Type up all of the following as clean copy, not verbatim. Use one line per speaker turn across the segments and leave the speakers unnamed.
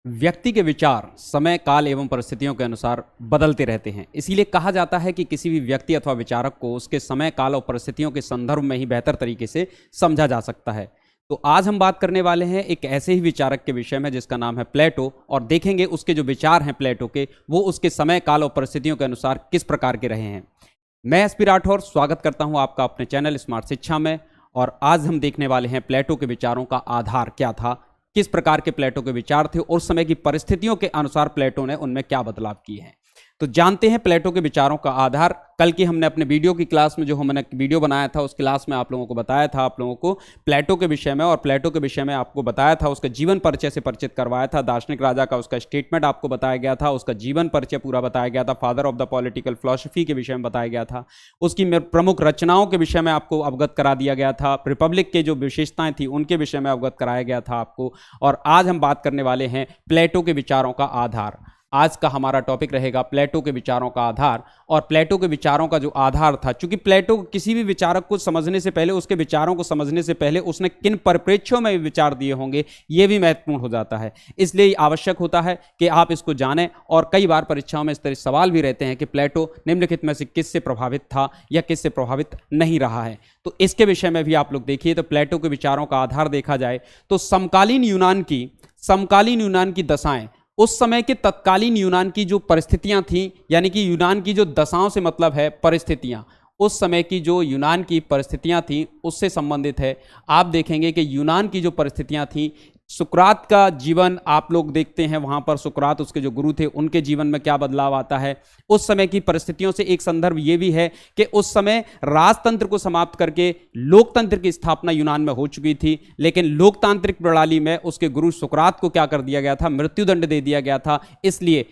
व्यक्ति के विचार समय काल एवं परिस्थितियों के अनुसार बदलते रहते हैं। इसीलिए कहा जाता है कि किसी भी व्यक्ति अथवा विचारक को उसके समय काल और परिस्थितियों के संदर्भ में ही बेहतर तरीके से समझा जा सकता है। तो आज हम बात करने वाले हैं एक ऐसे ही विचारक के विषय में जिसका नाम है प्लेटो, और देखेंगे उसके जो विचार हैं प्लेटो के, वो उसके समय काल और परिस्थितियों के अनुसार किस प्रकार के रहे हैं। मैं एसपी राठौर स्वागत करता हूं आपका अपने चैनल स्मार्ट शिक्षा में। और आज हम देखने वाले हैं प्लेटो के विचारों का आधार क्या था, किस प्रकार के प्लेटो के विचार थे और उस समय की परिस्थितियों के अनुसार प्लेटो ने उनमें क्या बदलाव किए हैं। तो जानते हैं प्लेटो के विचारों का आधार। कल की हमने अपने वीडियो की क्लास में जो हमने वीडियो बनाया था उस क्लास में आप लोगों को बताया था, आप लोगों को प्लेटो के विषय में, और प्लेटो के विषय में आपको बताया था, उसका जीवन परिचय से परिचित करवाया था। दार्शनिक राजा का उसका स्टेटमेंट आपको बताया गया था, उसका जीवन परिचय पूरा बताया गया था, father of the political philosophy के विषय में बताया गया था, उसकी प्रमुख रचनाओं के विषय में आपको अवगत करा दिया गया था, रिपब्लिक के जो विशेषताएं थी उनके विषय में अवगत कराया गया था आपको। और आज हम बात करने वाले हैं प्लेटो के विचारों का आधार। आज का हमारा टॉपिक रहेगा प्लेटो के विचारों का आधार। और प्लेटो के विचारों का जो आधार था, चूंकि प्लेटो किसी भी विचारक को समझने से पहले, उसके विचारों को समझने से पहले उसने किन परिप्रेक्ष्यों में विचार दिए होंगे ये भी महत्वपूर्ण हो जाता है। इसलिए आवश्यक होता है कि आप इसको जानें। और कई बार परीक्षाओं में इस तरह सवाल भी रहते हैं कि प्लेटो निम्नलिखित में से किससे प्रभावित था या किससे प्रभावित नहीं रहा है। तो इसके विषय में भी आप लोग देखिए। तो प्लेटो के विचारों का आधार देखा जाए तो समकालीन यूनान की दशाएं, उस समय के तत्कालीन यूनान की जो परिस्थितियां थीं, यानी कि यूनान की जो दशाओं से मतलब है परिस्थितियां, उस समय की जो यूनान की परिस्थितियां थीं उससे संबंधित है। आप देखेंगे कि यूनान की जो परिस्थितियां थीं, सुकरात का जीवन आप लोग देखते हैं, वहां पर सुकरात उसके जो गुरु थे उनके जीवन में क्या बदलाव आता है। उस समय की परिस्थितियों से एक संदर्भ ये भी है कि उस समय राजतंत्र को समाप्त करके लोकतंत्र की स्थापना यूनान में हो चुकी थी, लेकिन लोकतांत्रिक प्रणाली में उसके गुरु सुकरात को क्या कर दिया गया था, मृत्युदंड दे दिया गया था। इसलिए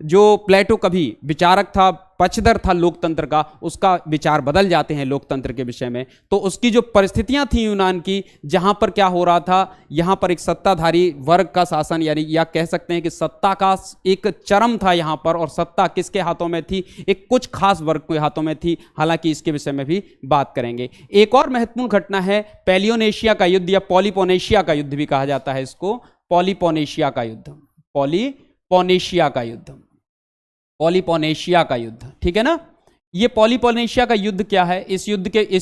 जो प्लेटो कभी विचारक था, पक्षधर था लोकतंत्र का, उसका विचार बदल जाते हैं लोकतंत्र के विषय में। तो उसकी जो परिस्थितियां थी यूनान की, जहां पर क्या हो रहा था, यहां पर एक सत्ताधारी वर्ग का शासन, यानी या कह सकते हैं कि सत्ता का एक चरम था यहां पर, और सत्ता किसके हाथों में थी, एक कुछ खास वर्ग के हाथों में थी। हालांकि इसके विषय में भी बात करेंगे। एक और महत्वपूर्ण घटना है पेलियोनेशिया का युद्ध, या पॉलीपोनेशिया का युद्ध भी कहा जाता है इसको, पॉलीपोनेशिया का युद्ध, ठीक है ना। ये पॉलीपोनेशिया का युद्ध क्या है, इस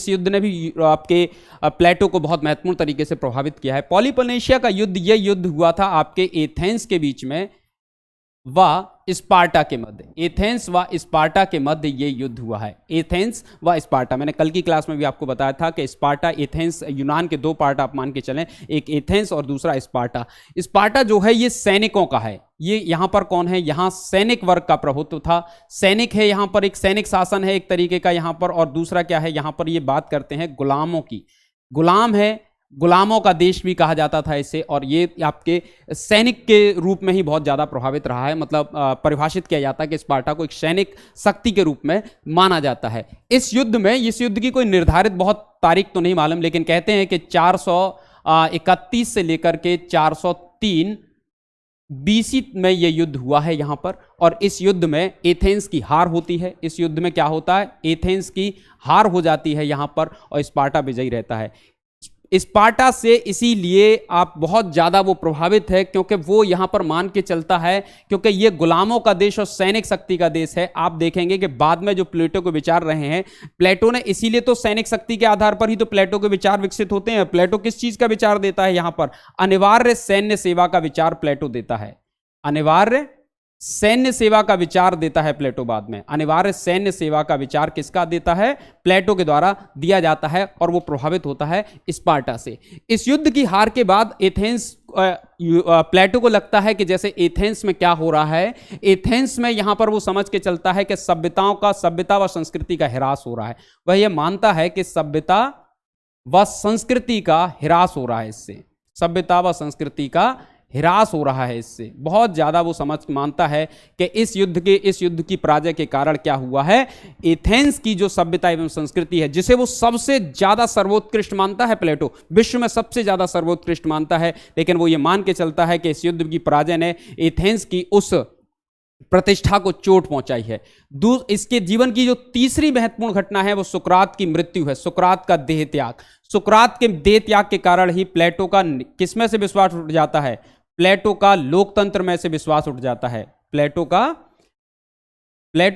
युद्ध ने भी आपके प्लेटो को बहुत महत्वपूर्ण तरीके से प्रभावित किया है। पॉलीपोनेशिया का युद्ध, ये युद्ध हुआ था आपके एथेंस के बीच में व स्पार्टा के मध्य, ये युद्ध हुआ है। एथेंस व स्पार्टा, मैंने कल की क्लास में भी आपको बताया था कि स्पार्टा, एथेंस, यूनान के दो पार्ट आप मान के चलें, एक एथेंस और दूसरा स्पार्टा। स्पार्टा जो है ये सैनिकों का है। ये यहां पर कौन है, यहां सैनिक वर्ग का प्रभुत्व था, सैनिक है यहां पर, एक सैनिक शासन है एक तरीके का यहां पर। और दूसरा क्या है, यहां पर ये बात करते हैं गुलामों की, गुलाम है, गुलामों का देश भी कहा जाता था इसे। और ये आपके सैनिक के रूप में ही बहुत ज़्यादा प्रभावित रहा है, मतलब परिभाषित किया जाता है कि स्पार्टा को एक सैनिक शक्ति के रूप में माना जाता है। इस युद्ध की कोई निर्धारित बहुत तारीख तो नहीं मालूम, लेकिन कहते हैं कि 431 से लेकर के 403 BC में यह युद्ध हुआ है यहां पर। और इस युद्ध में एथेंस की हार होती है। इस युद्ध में क्या होता है, एथेंस की हार हो जाती है यहां पर, और स्पार्टा विजयी रहता है। स्पार्टा से इसीलिए आप बहुत ज़्यादा वो प्रभावित है, क्योंकि वो यहाँ पर मान के चलता है, क्योंकि ये गुलामों का देश और सैनिक शक्ति का देश है। आप देखेंगे कि बाद में जो प्लेटो के विचार रहे हैं, प्लेटो ने इसीलिए तो सैनिक शक्ति के आधार पर ही तो प्लेटो के विचार विकसित होते हैं। प्लेटो किस चीज़ का विचार देता है यहाँ पर, अनिवार्य सैन्य सेवा का विचार प्लेटो देता है। अनिवार्य सैन्य सेवा का विचार देता है प्लेटो बाद में। अनिवार्य सैन्य सेवा का विचार किसका देता है, प्लेटो के द्वारा दिया जाता है, और वो प्रभावित होता है स्पार्टा से। इस युद्ध की हार के बाद एथेंस, प्लेटो को लगता है कि जैसे एथेंस में क्या हो रहा है, एथेंस में यहां पर वो समझ के चलता है कि सभ्यता व संस्कृति का ह्रास हो रहा है। वह ये मानता है कि सभ्यता व संस्कृति का ह्रास हो रहा है, इससे सभ्यता व संस्कृति का ह्रास हो रहा है। इससे बहुत ज़्यादा वो मानता है कि इस युद्ध की पराजय के कारण क्या हुआ है, एथेंस की जो सभ्यता एवं संस्कृति है, जिसे वो सबसे ज़्यादा सर्वोत्कृष्ट मानता है, प्लेटो विश्व में सबसे ज़्यादा सर्वोत्कृष्ट मानता है, लेकिन वो ये मान के चलता है कि इस युद्ध की पराजय ने एथेंस की उस प्रतिष्ठा को चोट पहुंचाई है। इसके जीवन की जो तीसरी महत्वपूर्ण घटना है वो सुकरात की मृत्यु है, सुकरात का देह त्याग। सुकरात के देह त्याग के कारण ही प्लेटो का किसमें से विश्वास उठ जाता है, प्लेटो का लोकतंत्र में से विश्वास उठ जाता है। प्लेटो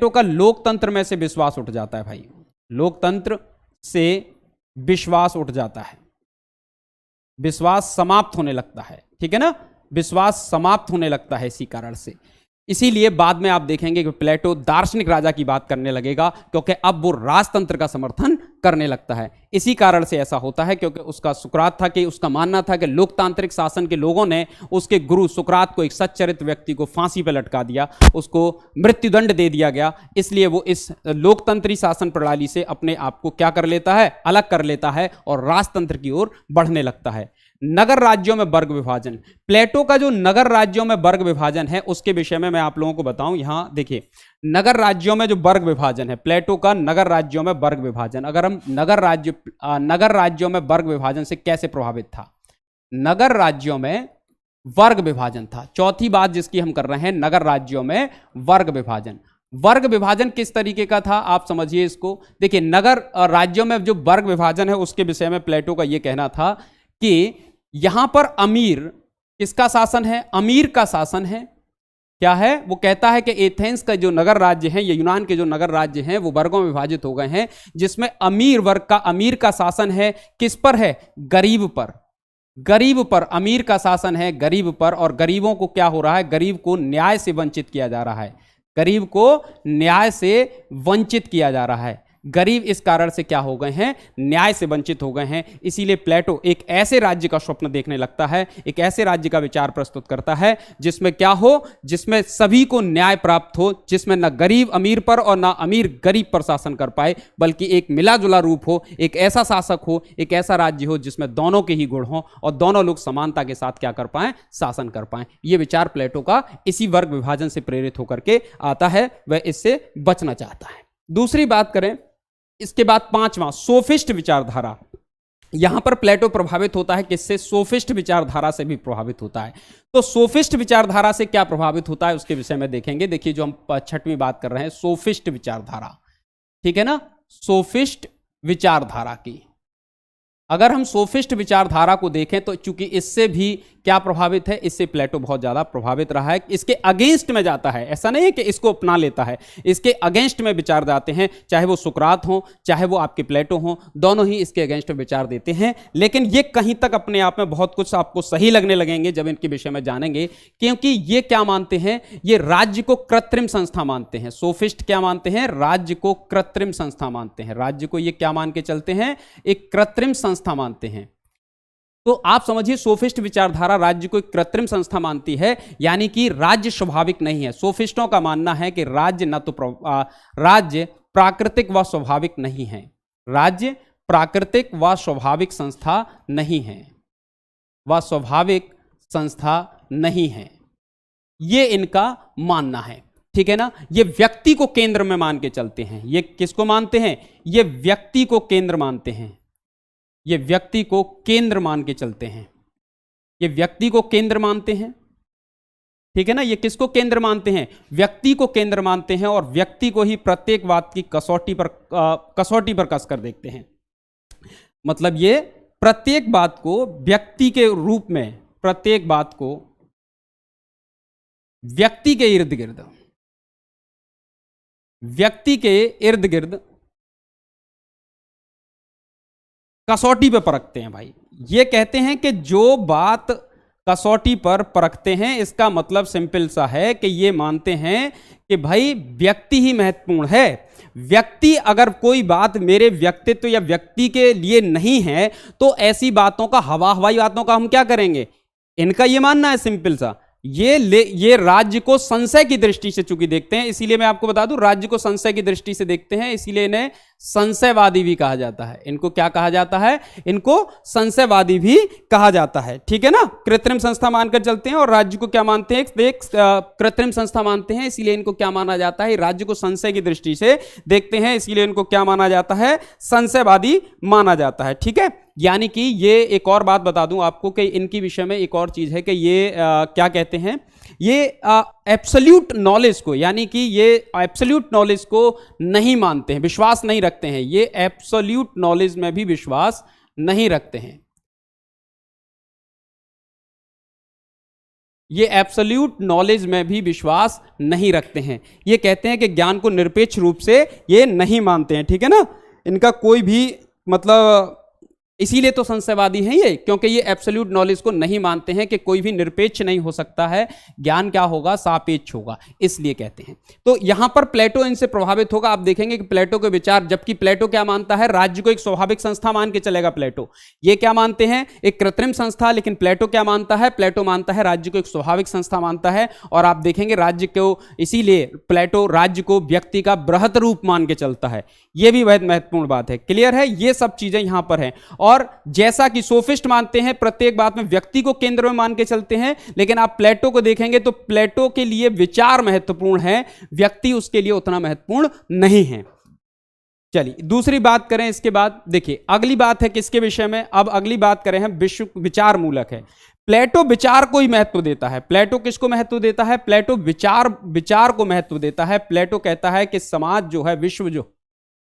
का लोकतंत्र में से विश्वास उठ जाता है भाई, लोकतंत्र से विश्वास उठ जाता है, विश्वास समाप्त होने लगता है, ठीक है ना, विश्वास समाप्त होने लगता है इसी कारण से। इसीलिए बाद में आप देखेंगे कि प्लेटो दार्शनिक राजा की बात करने लगेगा, क्योंकि अब वो राजतंत्र का समर्थन करने लगता है। इसी कारण से ऐसा होता है क्योंकि उसका सुकरात था कि उसका मानना था कि लोकतांत्रिक शासन के लोगों ने उसके गुरु सुकरात को, एक सच्चरित्र व्यक्ति को, फांसी पर लटका दिया, उसको मृत्युदंड दे दिया गया। इसलिए वो इस लोकतंत्री शासन प्रणाली से अपने आप को क्या कर लेता है, अलग कर लेता है और राजतंत्र की ओर बढ़ने लगता है। नगर राज्यों में वर्ग विभाजन, प्लेटो का जो नगर राज्यों में वर्ग विभाजन है उसके विषय में मैं आप लोगों को बताऊं। यहां देखिए, नगर राज्यों में जो वर्ग विभाजन है, प्लेटो का नगर राज्यों में वर्ग विभाजन, अगर हम नगर राज्यों में वर्ग विभाजन से कैसे प्रभावित था, नगर राज्यों में वर्ग विभाजन था। चौथी बात जिसकी हम कर रहे हैं, नगर राज्यों में वर्ग विभाजन। वर्ग विभाजन किस तरीके का था आप समझिए इसको। देखिए, नगर राज्यों में जो वर्ग विभाजन है उसके विषय में प्लेटो का यह कहना था कि यहां पर अमीर किसका शासन है, अमीर का शासन है। क्या है, वो कहता है कि एथेंस का जो नगर राज्य है, ये यूनान के जो नगर राज्य हैं वो वर्गों में विभाजित हो गए हैं, जिसमें अमीर वर्ग का, अमीर का शासन है। किस पर है, गरीब पर, गरीब पर अमीर का शासन है, गरीब पर। और गरीबों को क्या हो रहा है, गरीब को न्याय से वंचित किया जा रहा है, गरीब को न्याय से वंचित किया जा रहा है। गरीब इस कारण से क्या हो गए हैं, न्याय से वंचित हो गए हैं। इसीलिए प्लेटो एक ऐसे राज्य का स्वप्न देखने लगता है, एक ऐसे राज्य का विचार प्रस्तुत करता है जिसमें क्या हो, जिसमें सभी को न्याय प्राप्त हो, जिसमें न गरीब अमीर पर और न अमीर गरीब पर शासन कर पाए, बल्कि एक मिला जुला रूप हो, एक ऐसा शासक हो, एक ऐसा राज्य हो जिसमें दोनों के ही गुण हो और दोनों लोग समानता के साथ क्या कर पाए, शासन कर पाए। यह विचार प्लेटो का इसी वर्ग विभाजन से प्रेरित होकर के आता है, वह इससे बचना चाहता है। दूसरी बात करें, इसके बाद पांचवां, सोफिस्ट विचारधारा। यहां पर प्लेटो प्रभावित होता है किससे, सोफिस्ट विचारधारा से भी प्रभावित होता है। तो सोफिस्ट विचारधारा से क्या प्रभावित होता है उसके विषय में देखेंगे। देखिए, जो हम छठवीं बात कर रहे हैं, सोफिस्ट विचारधारा, ठीक है ना, सोफिस्ट विचारधारा की। अगर हम सोफिस्ट विचारधारा को देखें तो चूंकि इससे भी क्या प्रभावित है, इससे प्लेटो बहुत ज्यादा प्रभावित रहा है। इसके अगेंस्ट में जाता है, ऐसा नहीं है कि इसको अपना लेता है, इसके अगेंस्ट में विचार जाते हैं, चाहे वो सुकरात हो, चाहे वो आपके प्लेटो हो, दोनों ही इसके अगेंस्ट में विचार देते हैं। लेकिन ये कहीं तक अपने आप में बहुत कुछ आपको सही लगने लगेंगे जब इनके विषय में जानेंगे, क्योंकि ये क्या मानते हैं, ये राज्य को कृत्रिम संस्था मानते हैं। सोफिस्ट क्या मानते हैं, राज्य को कृत्रिम संस्था मानते हैं। राज्य को ये क्या मान के चलते हैं, एक कृत्रिम संस्था मानते हैं। तो आप समझिए, सोफिस्ट विचारधारा राज्य को एक कृत्रिम संस्था मानती है, यानी कि राज्य स्वाभाविक नहीं है। सोफिस्टों का मानना है कि राज्य न तो राज्य प्राकृतिक व स्वाभाविक नहीं है, राज्य प्राकृतिक व स्वाभाविक संस्था नहीं है, वह स्वाभाविक संस्था नहीं है, ये इनका मानना है, ठीक है ना। ये व्यक्ति को केंद्र में मान के चलते हैं। ये किसको मानते हैं, ये व्यक्ति को केंद्र मानते हैं, ये व्यक्ति को केंद्र मान के चलते हैं, ये व्यक्ति को केंद्र मानते हैं, ठीक है ना। ये किसको केंद्र मानते हैं, व्यक्ति को केंद्र मानते हैं, और व्यक्ति को ही प्रत्येक बात की कसौटी पर कसकर देखते हैं। मतलब ये प्रत्येक बात को व्यक्ति के रूप में, प्रत्येक बात को व्यक्ति के इर्द गिर्द, व्यक्ति के इर्द गिर्द कसौटी पे परखते हैं भाई। ये कहते हैं कि जो बात कसौटी पर परखते हैं, इसका मतलब सिंपल सा है कि ये मानते हैं कि भाई व्यक्ति ही महत्वपूर्ण है। व्यक्ति, अगर कोई बात मेरे व्यक्तित्व या व्यक्ति के लिए नहीं है तो ऐसी बातों का, हवाई बातों का हम क्या करेंगे। इनका ये मानना है सिंपल सा, ये राज्य को संशय की दृष्टि से चूंकि देखते हैं, इसीलिए मैं आपको बता दूं, राज्य को संशय की दृष्टि से देखते हैं, इसीलिए इन्हें संशयवादी भी कहा जाता है। इनको क्या कहा जाता है, इनको संशयवादी भी कहा जाता है, ठीक है ना। कृत्रिम संस्था मानकर चलते हैं और राज्य को क्या मानते हैं, एक कृत्रिम संस्था मानते हैं, इसीलिए इनको क्या माना जाता है, राज्य को संशय की दृष्टि से देखते हैं, इसीलिए इनको क्या माना जाता है, संशयवादी माना जाता है, ठीक है। यानी कि ये एक और बात बता दूं आपको कि इनकी विषय में एक और चीज है कि ये क्या कहते हैं, ये एब्सोल्यूट नॉलेज को, यानी कि ये एब्सोल्यूट नॉलेज को नहीं मानते हैं, विश्वास नहीं रखते हैं। ये एब्सोल्यूट नॉलेज में भी विश्वास नहीं रखते हैं। ये एब्सोल्यूट नॉलेज में भी विश्वास नहीं रखते हैं। ये कहते हैं कि ज्ञान को निरपेक्ष रूप से ये नहीं मानते हैं, ठीक है ना। इनका कोई भी मतलब, इसीलिए तो संशयवादी हैं ये, क्योंकि ये एब्सोल्यूट नॉलेज को नहीं मानते हैं कि कोई भी निरपेक्ष नहीं हो सकता है, ज्ञान क्या होगा, सापेक्ष होगा, इसलिए कहते हैं। तो यहां पर प्लेटो इनसे प्रभावित होगा। आप देखेंगे कि प्लेटो के विचार, जबकि प्लेटो क्या मानता है, राज्य को एक स्वाभाविक संस्था मान के चलेगा प्लेटो। ये क्या मानते हैं, एक कृत्रिम संस्था, लेकिन प्लेटो क्या मानता है, प्लेटो मानता है राज्य को एक स्वाभाविक संस्था मानता है। और आप देखेंगे राज्य को, इसीलिए प्लेटो राज्य को व्यक्ति का बृहत रूप मान के चलता है। यह भी बहुत महत्वपूर्ण बात है। क्लियर है, ये सब चीजें यहां पर हैं। और जैसा कि सोफिस्ट मानते हैं प्रत्येक बात में व्यक्ति को केंद्र में मान के चलते हैं, लेकिन आप प्लेटो को देखेंगे तो प्लेटो के लिए विचार महत्वपूर्ण है, व्यक्ति उसके लिए उतना महत्वपूर्ण नहीं है। चलिए दूसरी बात करें इसके बाद। देखिए अगली बात है किसके विषय में, अब अगली बात करें हम विश्व विचार मूलक है। प्लेटो विचार को ही महत्व देता है। प्लेटो किसको महत्व देता है, प्लेटो विचार को महत्व देता है। प्लेटो कहता है कि समाज जो है,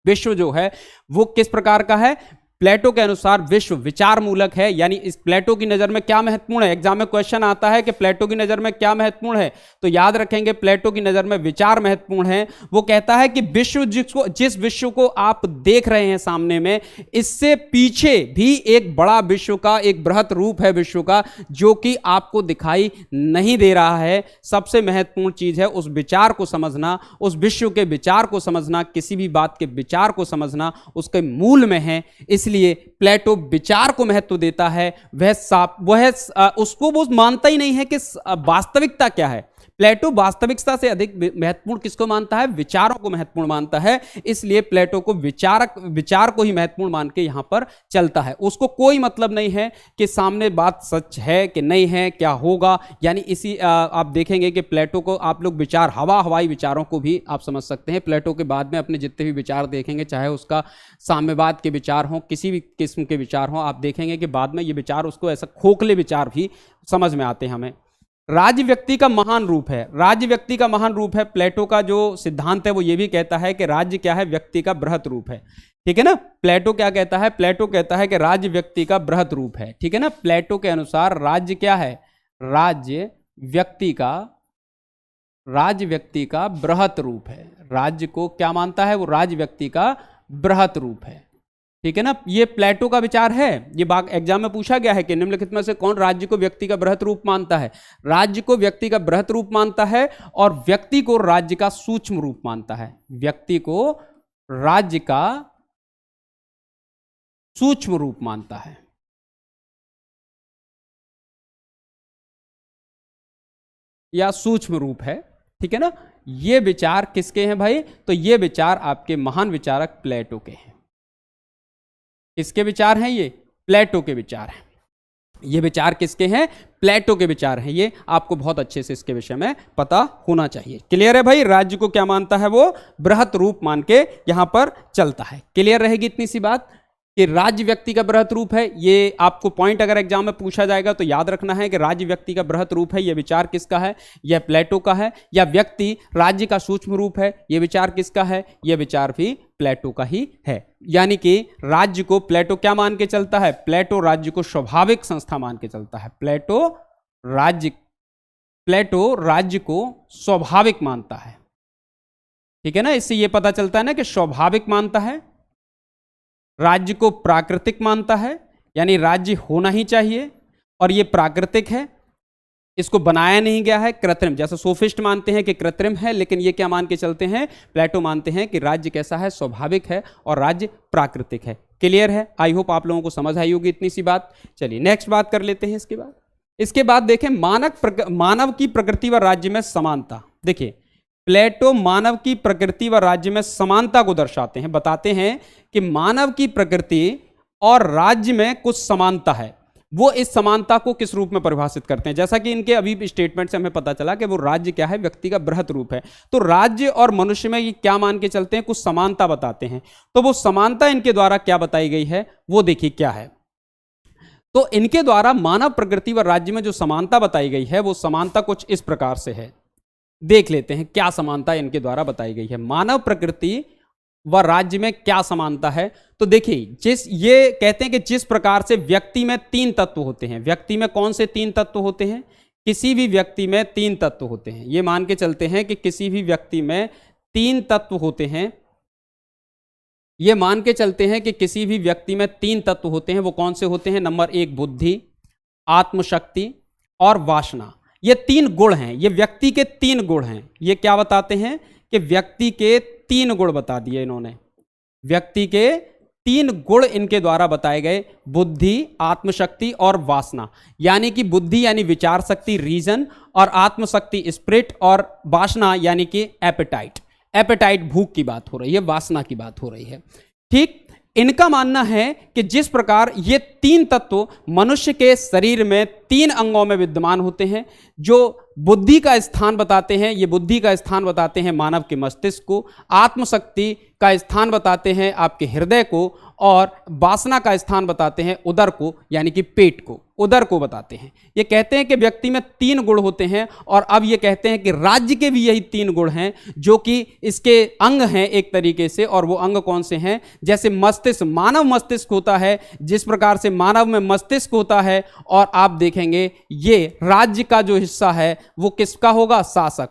विश्व जो है वो किस प्रकार का है, प्लेटो के अनुसार विश्व विचार मूलक है। यानी इस प्लेटो की नजर में क्या महत्वपूर्ण है, एग्जाम में क्वेश्चन आता है कि प्लेटो की नजर में क्या महत्वपूर्ण है, तो याद रखेंगे प्लेटो की नजर में विचार महत्वपूर्ण है। वो कहता है कि विश्व जिस विश्व को आप देख रहे हैं सामने में, इससे पीछे भी एक बड़ा विश्व का एक बृहत रूप है विश्व का, जो कि आपको दिखाई नहीं दे रहा है। सबसे महत्वपूर्ण चीज है उस विचार को समझना, उस विश्व के विचार को समझना, किसी भी बात के विचार को समझना उसके मूल में है। इसलिए प्लेटो विचार को महत्व देता है। उसको वो मानता ही नहीं है कि वास्तविकता क्या है। प्लेटो वास्तविकता से अधिक महत्वपूर्ण किसको मानता है, विचारों को महत्वपूर्ण मानता है। इसलिए प्लेटो को विचार को ही महत्वपूर्ण मान के यहां पर चलता है। उसको कोई मतलब नहीं है कि सामने बात सच है कि नहीं है, क्या होगा। यानी इसी आप देखेंगे कि प्लेटो को आप लोग विचार, हवाई विचारों को भी आप समझ सकते हैं। प्लेटो के बाद में अपने जितने भी विचार देखेंगे, चाहे उसका साम्यवाद के विचार हों, किसी भी किस्म के विचार हों, आप देखेंगे कि बाद में ये विचार उसको ऐसा खोखले विचार भी समझ में आते हैं हमें। राज्य व्यक्ति का महान रूप है। राज्य व्यक्ति का महान रूप है। प्लेटो का जो सिद्धांत है वो ये भी कहता है कि राज्य क्या है, व्यक्ति का बृहत रूप है। ठीक है ना। प्लेटो क्या कहता है, प्लेटो कहता है कि राज्य व्यक्ति का बृहत रूप है। ठीक है ना। प्लेटो के अनुसार राज्य क्या है, राज्य व्यक्ति का बृहत रूप है। राज्य को क्या मानता है वो, राज्य व्यक्ति का बृहत रूप है। ठीक है ना। ये प्लेटो का विचार है। ये बात एग्जाम में पूछा गया है कि निम्नलिखित में से कौन राज्य को व्यक्ति का बृहत रूप मानता है। राज्य को व्यक्ति का बृहत रूप मानता है और व्यक्ति को राज्य का सूक्ष्म रूप मानता है। व्यक्ति को राज्य का सूक्ष्म रूप मानता है। या सूक्ष्म रूप है। ठीक है ना। ये विचार किसके हैं भाई, तो ये विचार आपके महान विचारक प्लेटो के हैं। किसके विचार हैं ये, प्लेटो के विचार हैं। ये विचार किसके हैं, प्लेटो के विचार हैं। ये आपको बहुत अच्छे से इसके विषय में पता होना चाहिए। क्लियर है भाई। राज्य को क्या मानता है वो, बृहत रूप मान के यहां पर चलता है। क्लियर रहेगी इतनी सी बात कि राज्य व्यक्ति का बृहत रूप है। ये आपको पॉइंट अगर एग्जाम में पूछा जाएगा तो याद रखना है कि राज्य व्यक्ति का बृहत रूप है। यह विचार किसका है, यह प्लेटो का है। या व्यक्ति राज्य का सूक्ष्म रूप है, यह विचार किसका है, यह विचार भी प्लेटो का ही है। यानी कि राज्य को प्लेटो क्या मान के चलता है, प्लेटो राज्य को स्वाभाविक संस्था मान के चलता है। प्लेटो राज्य को स्वाभाविक मानता है। ठीक है ना। इससे यह पता चलता है ना कि स्वाभाविक मानता है, राज्य को प्राकृतिक मानता है, यानी राज्य होना ही चाहिए और यह प्राकृतिक है, इसको बनाया नहीं गया है, कृत्रिम। जैसे सोफिस्ट मानते हैं कि कृत्रिम है, लेकिन ये क्या मान के चलते हैं, प्लेटो मानते हैं कि राज्य कैसा है, स्वाभाविक है और राज्य प्राकृतिक है। क्लियर है। आई होप आप लोगों को समझ आई होगी इतनी सी बात। चलिए नेक्स्ट बात कर लेते हैं। इसके बाद देखें मानव की प्रकृति व राज्य में समानता। देखिए प्लेटो मानव की प्रकृति व राज्य में समानता को दर्शाते हैं, बताते हैं कि मानव की प्रकृति और राज्य में कुछ समानता है। वो इस समानता को किस रूप में परिभाषित करते हैं, जैसा कि इनके अभी स्टेटमेंट से हमें पता चला कि वो राज्य क्या है, व्यक्ति का बृहत रूप है। तो राज्य और मनुष्य में ये क्या मान के चलते हैं, कुछ समानता बताते हैं। तो वो समानता इनके द्वारा क्या बताई गई है वो देखिए क्या है। तो इनके द्वारा मानव प्रकृति व राज्य में जो समानता बताई गई है वो समानता कुछ इस प्रकार से है। देख लेते हैं क्या समानता इनके द्वारा बताई गई है। मानव प्रकृति व राज्य में क्या समानता है, तो देखिए ये कहते हैं कि जिस प्रकार से व्यक्ति में 3 तत्व होते हैं। व्यक्ति में कौन से 3 तत्व होते हैं, किसी भी व्यक्ति में 3 तत्व होते हैं, ये मान के चलते हैं कि किसी भी व्यक्ति में 3 तत्व होते हैं, ये मान के चलते हैं कि किसी भी व्यक्ति में 3 तत्व होते हैं। वो कौन से होते हैं? नंबर 1 बुद्धि, आत्मशक्ति और वासना। ये 3 गुण हैं, ये व्यक्ति के 3 गुण हैं। ये क्या बताते हैं कि व्यक्ति के 3 गुण बता दिए इन्होंने, व्यक्ति के 3 गुण इनके द्वारा बताए गए, बुद्धि, आत्मशक्ति और वासना। यानी कि बुद्धि यानी विचार शक्ति, रीजन, और आत्मशक्ति स्पिरिट, और वासना यानी कि एपेटाइट। एपेटाइट भूख की बात हो रही है, वासना की बात हो रही है। ठीक, इनका मानना है कि जिस प्रकार ये 3 तत्व मनुष्य के शरीर में 3 अंगों में विद्यमान होते हैं, जो बुद्धि का स्थान बताते हैं, ये बुद्धि का स्थान बताते हैं मानव के मस्तिष्क को, आत्मशक्ति का स्थान बताते हैं आपके हृदय को, और वासना का स्थान बताते हैं उदर को, यानी कि पेट को, उदर को बताते हैं। ये कहते हैं कि व्यक्ति में 3 गुण होते हैं, और अब ये कहते हैं कि राज्य के भी यही 3 गुण हैं, जो कि इसके अंग हैं एक तरीके से। और वो अंग कौन से हैं? जैसे मस्तिष्क, मानव मस्तिष्क होता है, जिस प्रकार से मानव में मस्तिष्क होता है, और आप देखेंगे ये राज्य का जो हिस्सा है वो किसका होगा? शासक।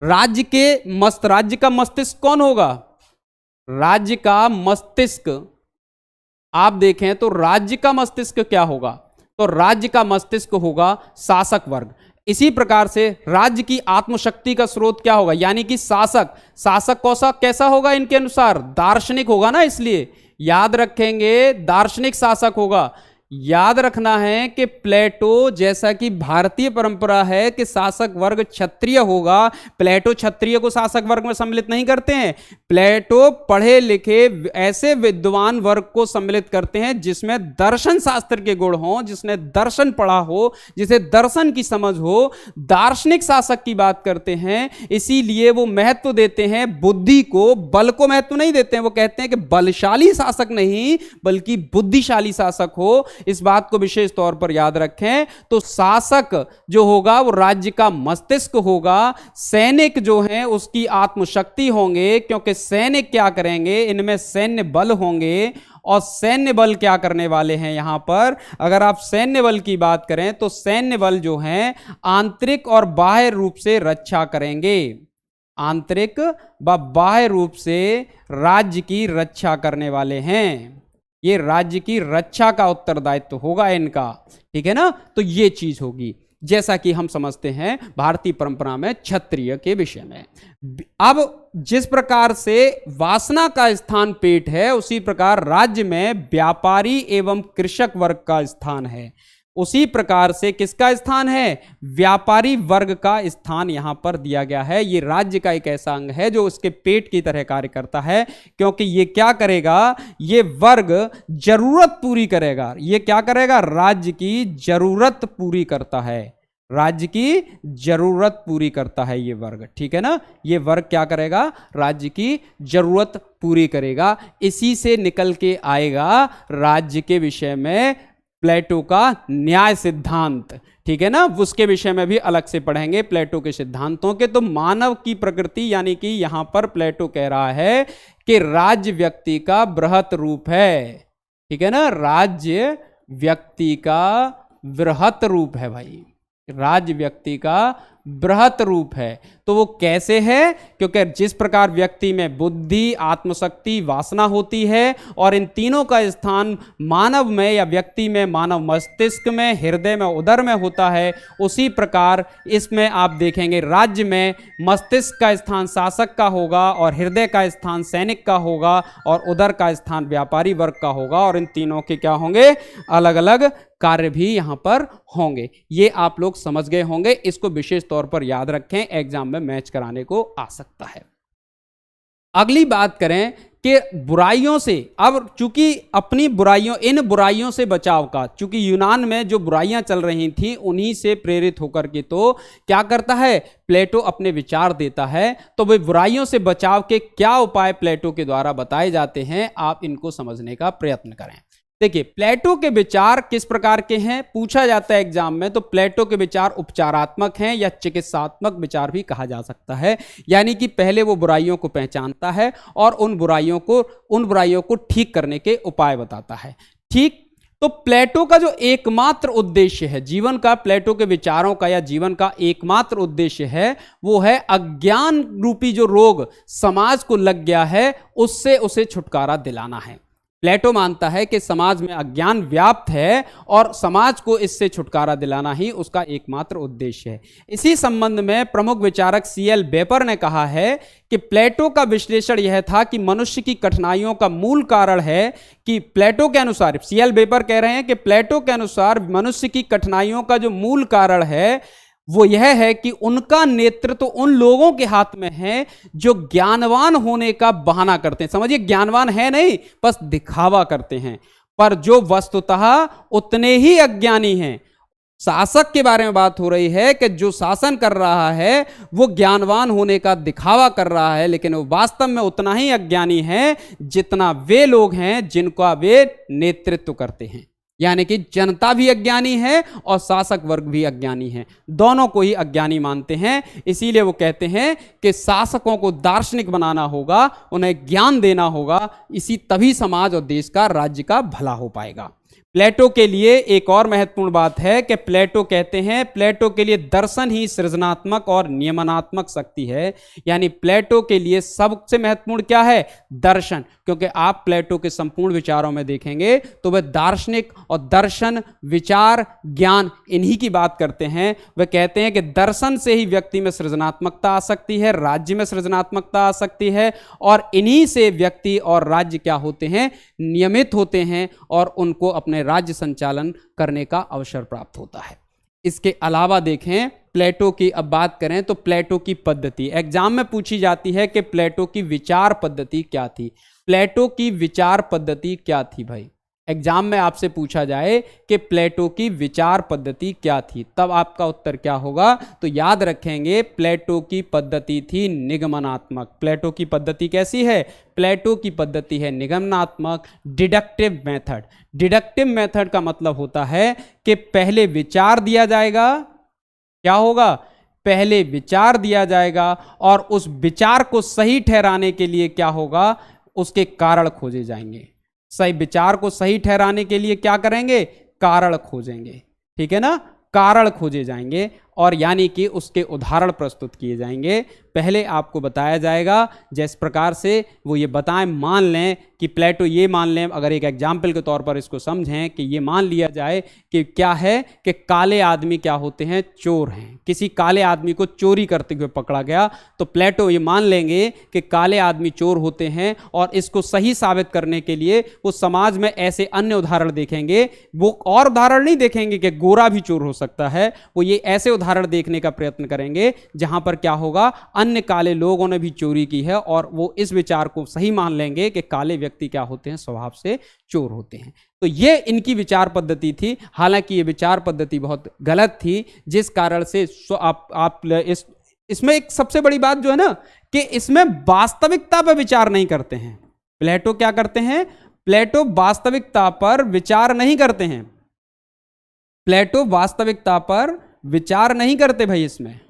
राज्य का मस्तिष्क कौन होगा? राज्य का मस्तिष्क आप देखें तो राज्य का मस्तिष्क क्या होगा? तो राज्य का मस्तिष्क होगा शासक वर्ग। इसी प्रकार से राज्य की आत्मशक्ति का स्रोत क्या होगा? यानी कि शासक कैसा होगा इनके अनुसार? दार्शनिक होगा ना, इसलिए याद रखेंगे दार्शनिक शासक होगा। याद रखना है कि प्लेटो, जैसा कि भारतीय परंपरा है कि शासक वर्ग क्षत्रिय होगा, प्लेटो क्षत्रिय को शासक वर्ग में सम्मिलित नहीं करते हैं। प्लेटो पढ़े लिखे ऐसे विद्वान वर्ग को सम्मिलित करते हैं जिसमें दर्शन शास्त्र के गुण हो, जिसने दर्शन पढ़ा हो, जिसे दर्शन की समझ हो। दार्शनिक शासक की बात करते हैं, इसीलिए वो महत्व देते हैं बुद्धि को, बल को महत्व नहीं देते हैं। वो कहते हैं कि बलशाली शासक नहीं बल्कि बुद्धिशाली शासक हो। इस बात को विशेष तौर पर याद रखें। तो शासक जो होगा वो राज्य का मस्तिष्क होगा। सैनिक जो हैं उसकी आत्मशक्ति होंगे, क्योंकि सैनिक क्या करेंगे? इनमें सैन्य बल होंगे। और सैन्य बल क्या करने वाले हैं? यहां पर अगर आप सैन्य बल की बात करें तो सैन्य बल जो हैं आंतरिक और बाह्य रूप से रक्षा करेंगे। आंतरिक व बाह्य रूप से राज्य की रक्षा करने वाले हैं। ये राज्य की रक्षा का उत्तरदायित्व होगा इनका, ठीक है ना। तो ये चीज होगी, जैसा कि हम समझते हैं भारतीय परंपरा में क्षत्रिय के विषय में। अब जिस प्रकार से वासना का स्थान पेट है, उसी प्रकार राज्य में व्यापारी एवं कृषक वर्ग का स्थान है। उसी प्रकार से किसका स्थान है? व्यापारी वर्ग का स्थान यहां पर दिया गया है। ये राज्य का एक ऐसा अंग है जो उसके पेट की तरह कार्य करता है, क्योंकि ये क्या करेगा? ये वर्ग जरूरत पूरी करेगा। ये क्या करेगा? राज्य की जरूरत पूरी करता है। राज्य की जरूरत पूरी करता है ये वर्ग, ठीक है ना। ये वर्ग क्या करेगा? राज्य की जरूरत पूरी करेगा। इसी से निकल के आएगा राज्य के विषय में प्लेटो का न्याय सिद्धांत, ठीक है ना। उसके विषय में भी अलग से पढ़ेंगे प्लेटो के सिद्धांतों के। तो मानव की प्रकृति, यानी कि यहां पर प्लेटो कह रहा है कि राज्य व्यक्ति का बृहत रूप है, ठीक है ना। राज्य व्यक्ति का बृहत रूप है भाई, राज्य व्यक्ति का बृहत रूप है। तो वो कैसे है? क्योंकि जिस प्रकार व्यक्ति में बुद्धि, आत्मशक्ति, वासना होती है, और इन तीनों का स्थान मानव में या व्यक्ति में, मानव मस्तिष्क में, हृदय में, उदर में होता है, उसी प्रकार इसमें आप देखेंगे राज्य में मस्तिष्क का स्थान शासक का होगा, और हृदय का स्थान सैनिक का होगा, और उदर का स्थान व्यापारी वर्ग का होगा। और इन तीनों के क्या होंगे? अलग अलग कार्य भी यहां पर होंगे। ये आप लोग समझ गए होंगे। इसको विशेष तौर पर याद रखें, एग्जाम में मैच कराने को आ सकता है। अगली बात करें कि बुराइयों से, अब चूंकि अपनी बुराइयों, इन बुराइयों से बचाव का, चूंकि यूनान में जो बुराइयां चल रही थी उन्हीं से प्रेरित होकर के तो क्या करता है? प्लेटो अपने विचार देता है। तो वे बुराइयों से बचाव के क्या उपाय प्लेटो के द्वारा बताए जाते हैं, आप इनको समझने का प्रयत्न करें। देखिए, प्लेटो के विचार किस प्रकार के हैं पूछा जाता है एग्जाम में। तो प्लेटो के विचार उपचारात्मक हैं, या चिकित्सात्मक विचार भी कहा जा सकता है। यानी कि पहले वो बुराइयों को पहचानता है और उन बुराइयों को ठीक करने के उपाय बताता है। ठीक, तो प्लेटो का जो एकमात्र उद्देश्य है जीवन का, प्लेटो के विचारों का या जीवन का एकमात्र उद्देश्य है वो है अज्ञान रूपी जो रोग समाज को लग गया है उससे उसे छुटकारा दिलाना है। प्लेटो मानता है कि समाज में अज्ञान व्याप्त है और समाज को इससे छुटकारा दिलाना ही उसका एकमात्र उद्देश्य है। इसी संबंध में प्रमुख विचारक सीएल बेपर ने कहा है कि प्लेटो का विश्लेषण यह था कि मनुष्य की कठिनाइयों का मूल कारण है कि प्लेटो के अनुसार, सीएल बेपर कह रहे हैं कि प्लेटो के अनुसार मनुष्य की कठिनाइयों का जो मूल कारण है वो यह है कि उनका नेतृत्व उन लोगों के हाथ में है जो ज्ञानवान होने का बहाना करते हैं। समझिए, ज्ञानवान है नहीं, बस दिखावा करते हैं, पर जो वस्तुतः उतने ही अज्ञानी हैं। शासक के बारे में बात हो रही है कि जो शासन कर रहा है वो ज्ञानवान होने का दिखावा कर रहा है, लेकिन वो वास्तव में उतना ही अज्ञानी है जितना वे लोग हैं जिनका वे नेतृत्व करते हैं। यानी कि जनता भी अज्ञानी है और शासक वर्ग भी अज्ञानी है, दोनों को ही अज्ञानी मानते हैं। इसीलिए वो कहते हैं कि शासकों को दार्शनिक बनाना होगा, उन्हें ज्ञान देना होगा, इसी तभी समाज और देश का, राज्य का भला हो पाएगा। प्लेटो के लिए एक और महत्वपूर्ण बात है कि प्लेटो कहते हैं, प्लेटो के लिए दर्शन ही सृजनात्मक और नियमनात्मक शक्ति है। यानी प्लेटो के लिए सबसे महत्वपूर्ण क्या है? दर्शन। क्योंकि आप प्लेटो के संपूर्ण विचारों में देखेंगे तो वह दार्शनिक और दर्शन, विचार, ज्ञान इन्हीं की बात करते हैं। वह कहते हैं कि दर्शन से ही व्यक्ति में सृजनात्मकता आ सकती है, राज्य में सृजनात्मकता आ सकती है, और इन्हीं से व्यक्ति और राज्य क्या होते हैं? नियमित होते हैं और उनको अपने राज्य संचालन करने का अवसर प्राप्त होता है। इसके अलावा देखें, प्लेटो की अब बात करें तो प्लेटो की पद्धति एग्जाम में पूछी जाती है कि प्लेटो की विचार पद्धति क्या थी। प्लेटो की विचार पद्धति क्या थी भाई? एग्जाम में आपसे पूछा जाए कि प्लेटो की विचार पद्धति क्या थी, तब आपका उत्तर क्या होगा? तो याद रखेंगे, प्लेटो की पद्धति थी निगमनात्मक। प्लेटो की पद्धति कैसी है? प्लेटो की पद्धति है निगमनात्मक, डिडक्टिव मेथड। डिडक्टिव मेथड का मतलब होता है कि पहले विचार दिया जाएगा, क्या होगा? पहले विचार दिया जाएगा और उस विचार को सही ठहराने के लिए क्या होगा? उसके कारण खोजे जाएंगे। सही विचार को सही ठहराने के लिए क्या करेंगे? कारण खोजेंगे, ठीक है ना? कारण खोजे जाएंगे और यानी कि उसके उदाहरण प्रस्तुत किए जाएंगे। पहले आपको बताया जाएगा जिस प्रकार से वो ये बताएं, मान लें कि प्लेटो ये मान लें, अगर एक एग्जाम्पल के तौर पर इसको समझें कि ये मान लिया जाए कि क्या है कि काले आदमी क्या होते हैं? चोर हैं। किसी काले आदमी को चोरी करते हुए पकड़ा गया तो प्लेटो ये मान लेंगे कि काले आदमी चोर होते हैं और इसको सही साबित करने के लिए वो समाज में ऐसे अन्य उदाहरण देखेंगे। वो और उदाहरण नहीं देखेंगे कि गोरा भी चोर हो सकता है, वो ये ऐसे उदाहरण देखने का प्रयत्न करेंगे जहां पर क्या होगा? अन्य काले लोगों ने भी चोरी की है और वो इस विचार को सही मान लेंगे कि काले व्यक्ति क्या होते हैं? स्वभाव से चोर होते हैं। तो ये इनकी विचार पद्धति थी। हालांकि ये विचार पद्धति बहुत गलत थी, जिस कारण से आप इसमें एक सबसे बड़ी बात जो है ना कि इसमें वास्तविकता पर विचार नहीं करते हैं। प्लेटो क्या करते हैं? प्लेटो वास्तविकता पर विचार नहीं करते हैं। प्लेटो वास्तविकता पर विचार नहीं करते भाई। इसमें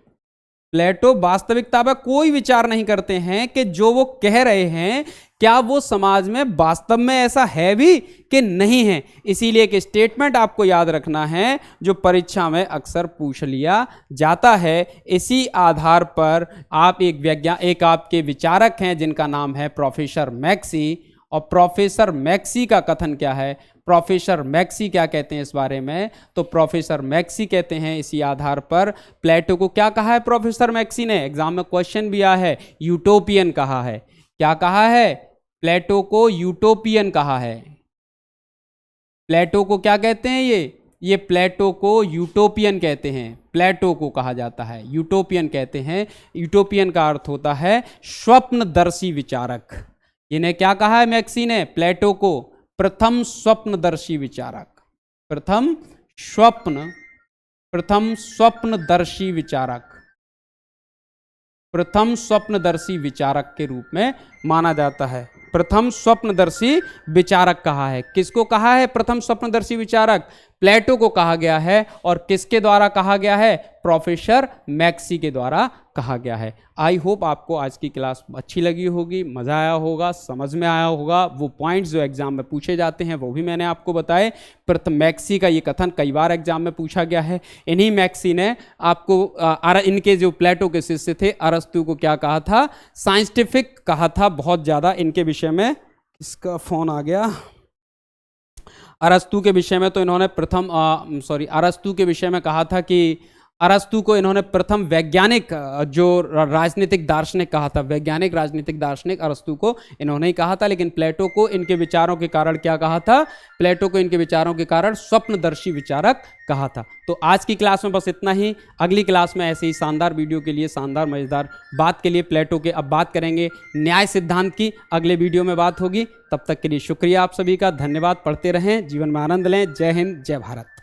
प्लेटो वास्तविकता पर कोई विचार नहीं करते हैं कि जो वो कह रहे हैं क्या वो समाज में वास्तव में ऐसा है भी कि नहीं है। इसीलिए एक स्टेटमेंट आपको याद रखना है जो परीक्षा में अक्सर पूछ लिया जाता है। इसी आधार पर आप एक आपके विचारक हैं जिनका नाम है प्रोफेसर मैक्सी, और प्रोफेसर मैक्सी का कथन क्या है? प्रोफेसर मैक्सी क्या कहते हैं इस बारे में? तो प्रोफेसर मैक्सी कहते हैं इसी आधार पर प्लेटो को क्या कहा है प्रोफेसर मैक्सी ने? एग्जाम में क्वेश्चन भी आया है, यूटोपियन कहा है। क्या कहा है? प्लेटो को यूटोपियन कहा है। प्लेटो को क्या कहते हैं? ये प्लेटो को यूटोपियन कहते हैं। प्लेटो को कहा जाता है यूटोपियन कहते हैं। यूटोपियन का अर्थ होता है स्वप्नदर्शी विचारक। इन्हें क्या कहा है मैक्सी ने? प्लेटो को प्रथम स्वप्नदर्शी विचारक, प्रथम स्वप्नदर्शी विचारक, प्रथम स्वप्नदर्शी विचारक के रूप में माना जाता है। प्रथम स्वप्नदर्शी विचारक कहा है। किसको कहा है प्रथम स्वप्नदर्शी विचारक? प्लेटो को कहा गया है और किसके द्वारा कहा गया है? प्रोफेसर मैक्सी के द्वारा कहा गया है। आई होप आपको आज की क्लास अच्छी लगी होगी, मज़ा आया होगा, समझ में आया होगा। वो पॉइंट्स जो एग्जाम में पूछे जाते हैं वो भी मैंने आपको बताए। प्रथम मैक्सी का ये कथन कई बार एग्जाम में पूछा गया है। इन्हीं मैक्सी ने आपको इनके जो प्लेटो के शिष्य थे अरस्तु को क्या कहा था? साइंटिफिक कहा था बहुत ज़्यादा इनके विषय में। इसका फोन आ गया। अरस्तु के विषय में तो इन्होंने अरस्तु के विषय में कहा था कि अरस्तु को इन्होंने प्रथम वैज्ञानिक जो राजनीतिक दार्शनिक कहा था, वैज्ञानिक राजनीतिक दार्शनिक अरस्तु को इन्होंने ही कहा था। लेकिन प्लेटो को इनके विचारों के कारण क्या कहा था? प्लेटो को इनके विचारों के कारण स्वप्नदर्शी विचारक कहा था। तो आज की क्लास में बस इतना ही। अगली क्लास में ऐसे ही शानदार वीडियो के लिए, शानदार मजेदार बात के लिए प्लेटो के अब बात करेंगे न्याय सिद्धांत की, अगले वीडियो में बात होगी। तब तक के लिए शुक्रिया आप सभी का, धन्यवाद। पढ़ते रहें, जीवन में आनंद लें। जय हिंद, जय भारत।